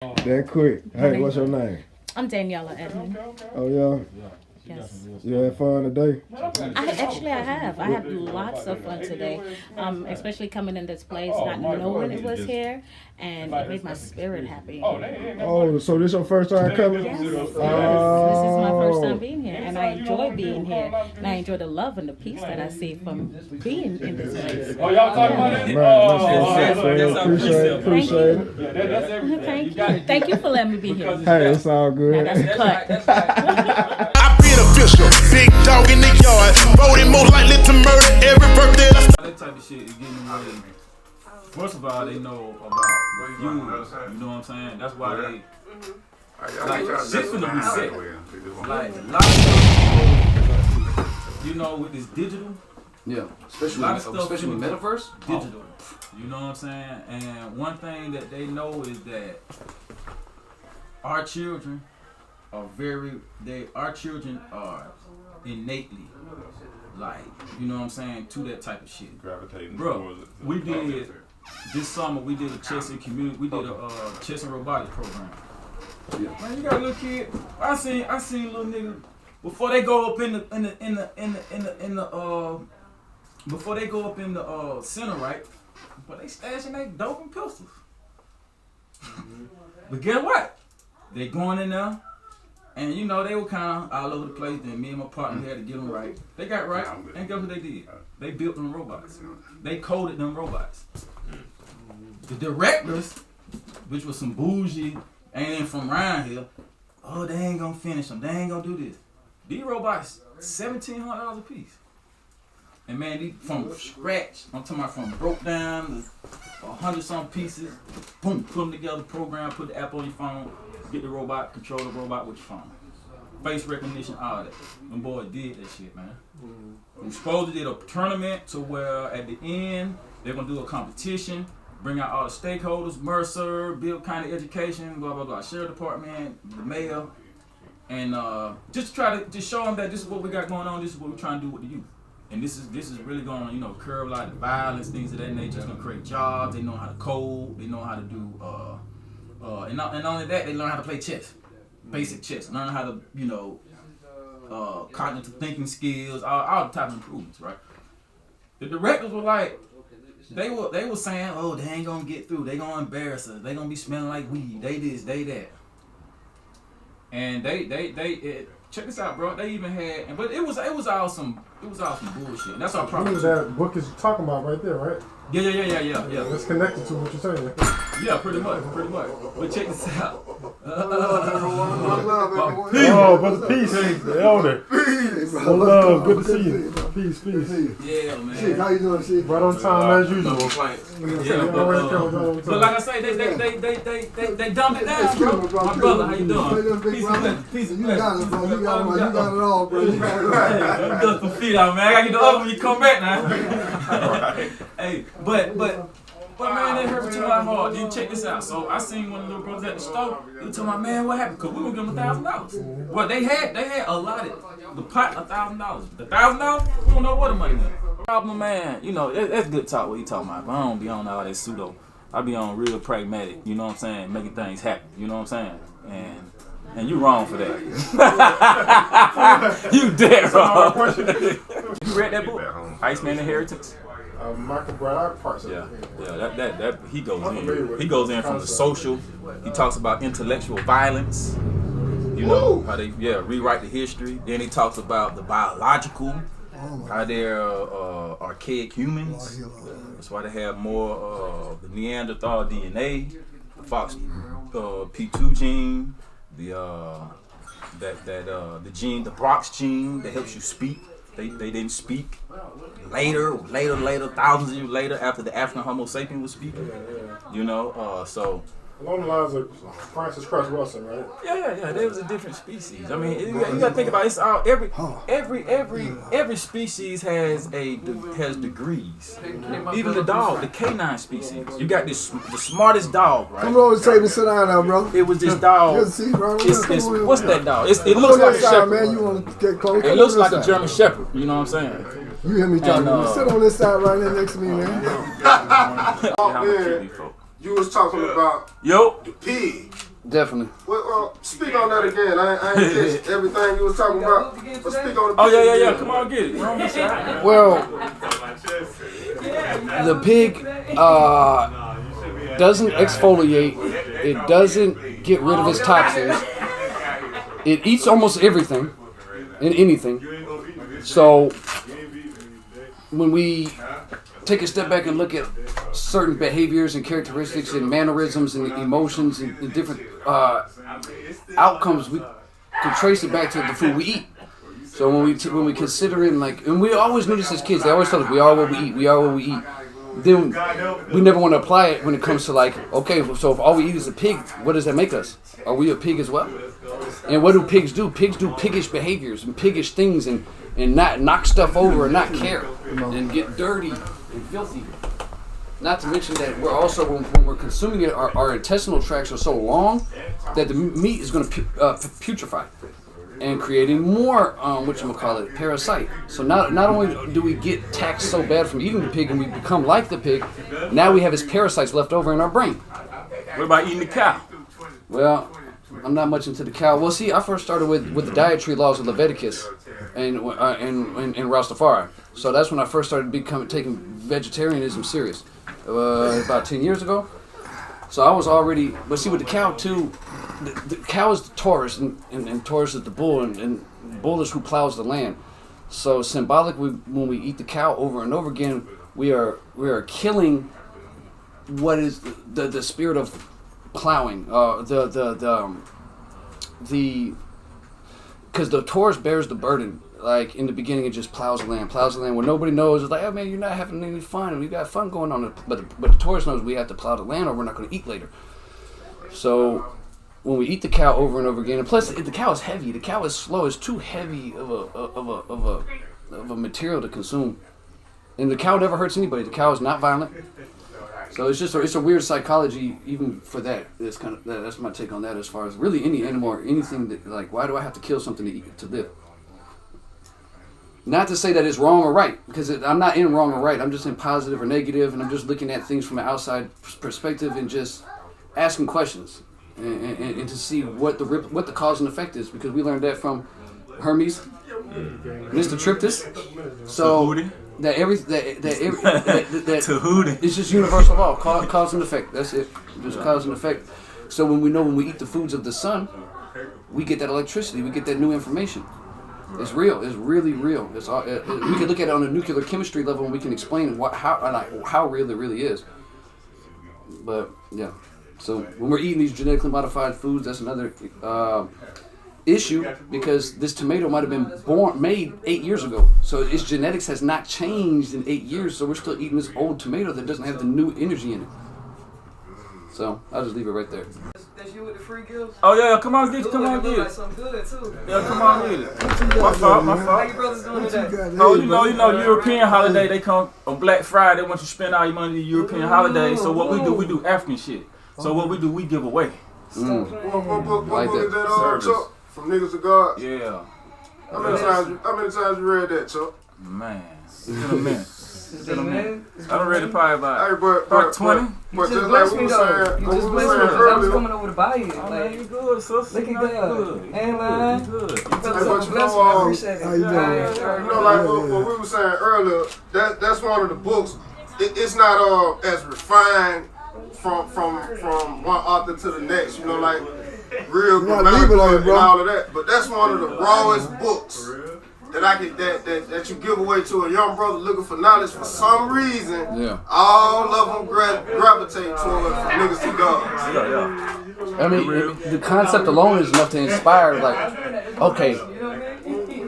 That quick. Hey, what's your name? I'm Daniela Edmond. Oh, yeah? Yes. You had fun today? I have. I have lots of fun today, especially coming in this place, not knowing it was here, and it made my spirit happy. Oh, so this your first time coming? Yes. This is my first time being here, and I enjoy being here, and I enjoy the love and the peace that I see from being in this place. Oh, y'all talking about it? Appreciate it. Thank you. Thank you for letting me be here. Hey, it's all good. Now that's cut. I be an official, big dog in the yard, voted most likely to murder every birthday. That type of shit is getting away. First of all, they know about the fuel, you know what I'm saying? That's why they, like, shit finna be sick. Like, a lot of stuff, you know, with this digital. Yeah, especially with metaverse. Digital, you know what I'm saying? And one thing that they know is that our children are innately, like, you know what I'm saying, to that type of shit. Gravitating. Bro, we did this summer. We did a chess and community. We did a chess and robotics program. Yeah. Man, you got a little kid. I seen little nigga before they go up in the before they go up in the center, right? But they stashing they dope and pistols. But guess what? They going in there. And you know, they were kind of all over the place. Then me and my partner had to get them right. They got right, and guess what they did? They built them robots. They coded them robots. The directors, which was some bougie, ain't from around here, oh, they ain't gonna finish them. They ain't gonna do this. These robots, $1,700 a piece. And man, these from scratch, I'm talking about from broke down, 100-some pieces, boom, put them together, program, put the app on your phone, get the robot, control the robot with your phone. Face recognition, all that. Them boys did that shit, man. We supposed to did a tournament to where at the end, they're gonna do a competition, bring out all the stakeholders, Mercer, Bill County Education, blah, blah, blah, Sheriff Department, the mayor, and just to try to just show them that this is what we got going on, this is what we're trying to do with the youth. And this is really going to, you know, curb a lot of violence, things of that nature. It's going to create jobs. They know how to code. They know how to do, and not only that, they learn how to play chess, basic chess. Learn how to, you know, cognitive thinking skills, all the type of improvements, right? The directors were like, they were saying, oh, they ain't gonna get through. They gonna embarrass us. They gonna be smelling like weed. They this, they that. And they check this out, bro. They even had, but it was all some bullshit. And that's our problem. That book is talking about right there, right? Yeah. It's connected to what you're saying. Yeah, pretty much. But check this out. Brother Peace, the elder. One love, good to see you. Peace. Yeah, man. Shit, how you doing, shit? Right on time as usual. Yeah, but like I say, they dumbed it down, bro. My brother, how you doing? Peace and You got it, bro. You got it all, bro. You got it all. Hey, dust some feet out, man. I gotta get the other when you come back now. Hey, but man, they hurt me too hard. Then check this out. So I seen one of the little brothers at the store. He was telling my man, what happened? Cause we gonna give him $1,000. Well, they had allotted the pot $1,000. The $1,000, we don't know where the money went. Problem, man. You know, that's good talk. What he talking about? But I don't be on all that pseudo. I be on real pragmatic. You know what I'm saying? Making things happen. You know what I'm saying? And you wrong for that. You dead wrong. You read that book, Iceman Inheritance? Michael Brad, parts of it. Yeah. That he goes in. He goes in from the social. He talks about intellectual violence. You know how they rewrite the history. Then he talks about the biological, how they're archaic humans. That's why they have more of the Neanderthal DNA, the FOXP2 gene, the gene, the Brox gene that helps you speak. They didn't speak. Later, thousands of years later, after the African Homo sapien was speaking. You know, so. Along the lines of Francis Cress Wilson, right? Yeah. There was a different species. I mean, you gotta think about it. It's all every species has degrees. Even the dog, the canine species. You got the smartest dog, right? Come over and take me sit down now, bro. It was this dog. What's that dog? It looks like a shepherd. Man, you want to get close? It looks like a German shepherd. You know what I'm saying? You hear me talking? Sit on this side right there next to me, man. You was talking about the pig. Definitely. Well, speak on that again. I ain't catch everything you was talking about. But speak on the Oh pig yeah. again. Come on, get it. We're on this side. Well, the pig doesn't exfoliate. It doesn't get rid of its toxins. It eats almost everything and anything. So when we take a step back and look at certain behaviors and characteristics and mannerisms and emotions and the different outcomes, we can trace it back to the food we eat. So when we consider it, like, and we always knew this as kids, they always told us we are what we eat, we are what we eat. Then we never want to apply it when it comes to, like, okay, so if all we eat is a pig, what does that make us? Are we a pig as well? And what do pigs do? Pigs do piggish behaviors and piggish things and not knock stuff over and not care and get dirty and filthy. Not to mention that we're also, when we're consuming it, our intestinal tracts are so long that the meat is going to putrefy and creating more, parasite. So not only do we get taxed so bad from eating the pig and we become like the pig, now we have his parasites left over in our brain. What about eating the cow? Well, I'm not much into the cow. Well, see, I first started with the dietary laws of Leviticus and Rastafari. So that's when I first started taking vegetarianism serious. About 10 years ago. So I was already, but see with the cow too, the cow is the Taurus and Taurus is the bull and bull is who plows the land. So symbolically, when we eat the cow over and over again, we are killing what is the spirit of plowing. Because the Taurus bears the burden. Like in the beginning, it just plows the land where nobody knows. It's like, oh man, you're not having any fun, and we got fun going on. But the Taurus knows we have to plow the land, or we're not going to eat later. So when we eat the cow over and over again, and plus the cow is heavy. The cow is slow. It's too heavy of a material to consume, and the cow never hurts anybody. The cow is not violent. So it's a weird psychology even for that. It's kind of that's my take on that as far as really any animal or anything that, like, why do I have to kill something to eat to live? Not to say that it's wrong or right, because I'm not in wrong or right. I'm just in positive or negative, and I'm just looking at things from an outside perspective and just asking questions and to see what the cause and effect is, because we learned that from Hermes, Mr. Triptis. So that it's just universal law, cause and effect. That's it, just cause and effect. So when we eat the foods of the sun, we get that electricity, we get that new information. It's real. It's really real. We can look at it on a nuclear chemistry level, and we can explain how real it really is. But yeah, so when we're eating these genetically modified foods, that's another issue, because this tomato might have been made 8 years ago. So its genetics has not changed in 8 years. So we're still eating this old tomato that doesn't have the new energy in it. So I'll just leave it right there. That's you with the free gifts? Oh yeah, come on get it. Come on get like it. something good too. Yeah, come on get it. My fault. How you brothers doing today? Oh, you know, European holiday, they come on Black Friday. They want you to spend all your money on European holiday. So what we do African shit. So what we do, we give away. What book is that Chuck? From Niggas to God? Yeah. How many times you read that, Chuck? Man, it's been a minute. I done read it probably about, Hey, but 20. But just like we were saying, you just blessed me. I was earlier, coming over to buy it. Oh, man, Like, you good, sis. look at God. And line. Good. You brothers but are you blessed me. I know, appreciate it. how you doing? like what we were saying earlier, that's one of the books. It's not as refined from one author to the next. You know, like real grammatical and all of that. But that's one of the rawest books that that you give away to a young brother looking for knowledge for some reason. Yeah. All of them gravitate to it from Niggas to God. Yeah. I mean, the concept alone is enough to inspire. Like, okay,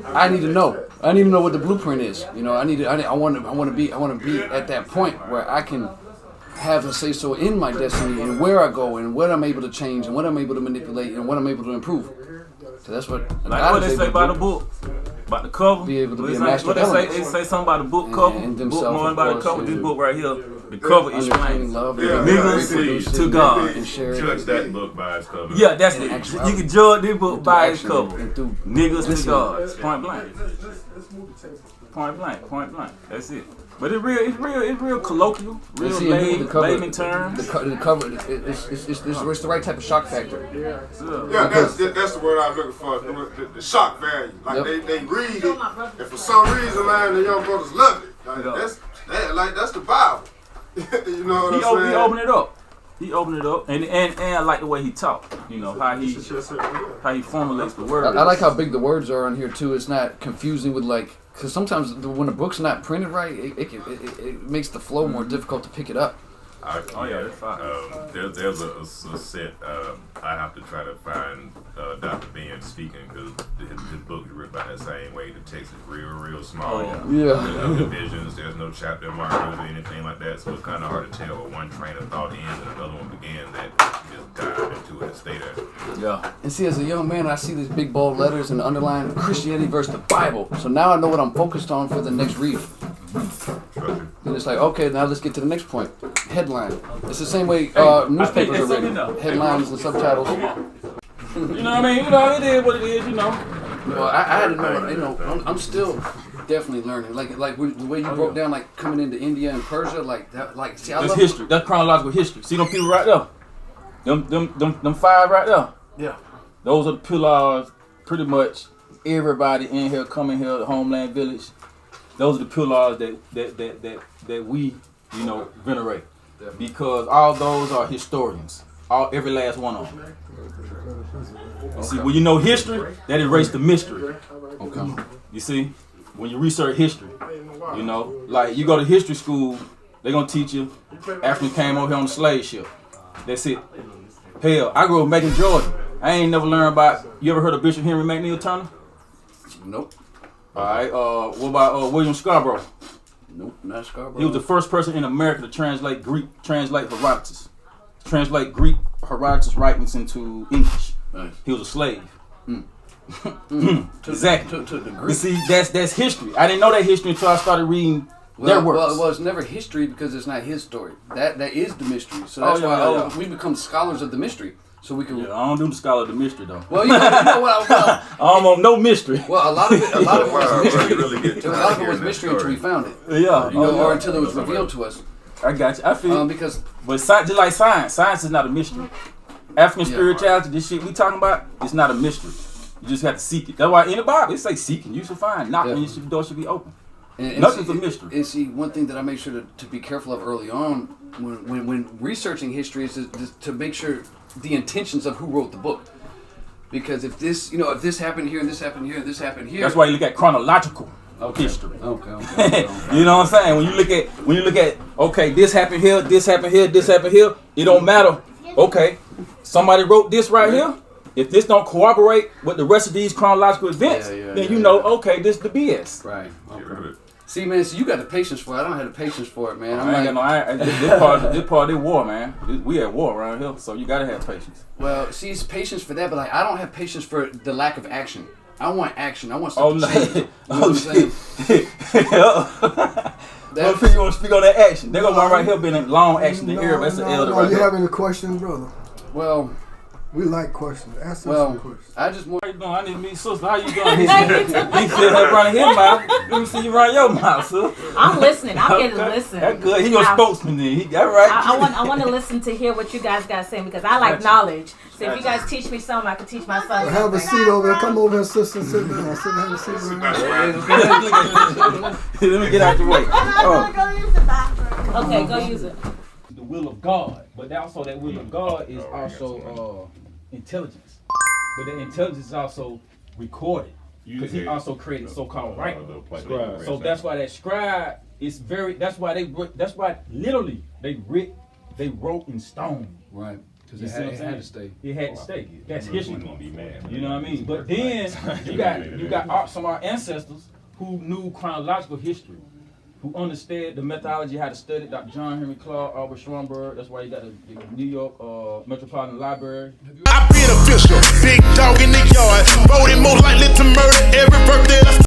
I need to know. I need to know what the blueprint is. You know, I want to be at that point where I can have a say so in my destiny and where I go and what I'm able to change and what I'm able to manipulate and what I'm able to improve. So that's what. Like what they say about the book, about the cover. Be able to be a What master they say? They say something about the book cover. and Book themselves, more of about the course, cover. and This book right here, the cover explains. Love, Niggas to God. and share Judge that book by its cover. Yeah, that's it. actuality. You can judge this book by its action cover. and through Niggas to listening. God. Point blank. Point blank. Point blank. That's it. But it's real colloquial, real layman terms. The cover, it's the right type of shock factor. Yeah, that's the word I'm looking for. The shock value. Like they read it, and for some reason, man, the young brothers love it. Like that's the Bible. You know what I'm saying? He opened it up. He opened it up, and I like the way he talked. You know how he formulates the words. I like how big the words are on here too. It's not confusing with like, because sometimes when a book's not printed right, it makes the flow more difficult to pick it up. That's fine. There's a set. I have to try to find Dr. Ben speaking because his book is written by that same way. The text is real small. There's no divisions. There's no chapter markers or anything like that. So it's kind of hard to tell where one train of thought ends and another one begins. That just dive into it and stay there. Yeah. And see, as a young man, I see these big bold letters and underline Christianity versus the Bible. So now I know what I'm focused on for the next read. And it's like, okay, now let's get to the next point. Headline. It's the same way newspapers are written. Headlines and subtitles. You know what I mean? You know, it is what it is, you know. Well, I had to know, you know, I'm still definitely learning. Like the way you broke down, like, coming into India and Persia, like, that, like, see, I That's love history. That's chronological history. See them people right there? Them five right there? Yeah. Those are the pillars, pretty much everybody in here, coming here to HomeLand Village. Those are the pillars that we, you know, venerate. Because all those are historians. Every last one of them. You see, when you know history, that erases the mystery. Okay. You see, when you research history, you know, like you go to history school, they're gonna teach you Africans came over here on the slave ship. That's it. Hell, I grew up in Macon, Georgia. I ain't never learned about. You ever heard of Bishop Henry McNeil Turner? Nope. All right. What about William Scarborough? Nope, not Scarborough. He was the first person in America to translate Herodotus. Translate Greek Herodotus writings into English. Nice. He was a slave. Exactly. To the Greek. You see, that's history. I didn't know that history until I started reading their works. Well, it's never history because it's not his story. That is the mystery. So that's why we become scholars of the mystery. So we can. Yeah, I don't do the scholar of the mystery though. Well, you know what? I don't want no mystery. Well, a lot of it was mystery. A lot of it was mystery until we found it. Yeah. Or until it was revealed to us. I got you. I feel because, but just like science is not a mystery. African spirituality, this shit we talking about, it's not a mystery. You just have to seek it. That's why in the Bible it say seeking, you should find. Knocking, the door should be open. Nothing's a mystery. And see, one thing that I make sure to be careful of early on when researching history is to make sure the intentions of who wrote the book. Because if this happened here and this happened here and this happened here. That's why you look at chronological history. Okay. You know what I'm saying? When you look at okay, this happened here, this happened here, this happened here, it don't matter. Okay, somebody wrote this right here. If this don't cooperate with the rest of these chronological events, then you know, okay, this is the BS. Right. Okay. See, man, so you got the patience for it. I don't have the patience for it, man. This part of the war, man. We at war around here, so you gotta have patience. Well, see, it's patience for that, but like I don't have patience for the lack of action. I want action. I want something to change. You know what I'm saying? You want to speak on that action? They're gonna run right here, been in long action in Europe. That's the elder right you there. have any questions, brother? Well, we like questions. Ask us some questions. I just want. How you doing? I need to meet sister. How you doing? He said her running his mouth. Let me see you run your mouth, sir. I'm listening. I'm here to listen. That's good. He your spokesman then. He got right. I want to listen to hear what you guys got saying because I like knowledge. So if you guys teach me something, I can teach my son. Have a seat over there. Come over here, sister. Sit down. Sit down. Have a seat Let me get out the way. Go use the bathroom. Okay, go use it. The will of God, but also that will of God is also intelligence. But the intelligence is also recorded because he also created so-called writing. So that's why that scribe is very. That's why literally they wrote in stone. Right. Because it had to stay. It had to stay. That's history. You know what I mean? But then you got some of our ancestors who knew chronological history, who understood the methodology, how to study. Dr. John Henry Clark, Albert Schomburg. That's why you got the New York Metropolitan Library. I been official, big dog in the yard, voted most likely to murder every birthday.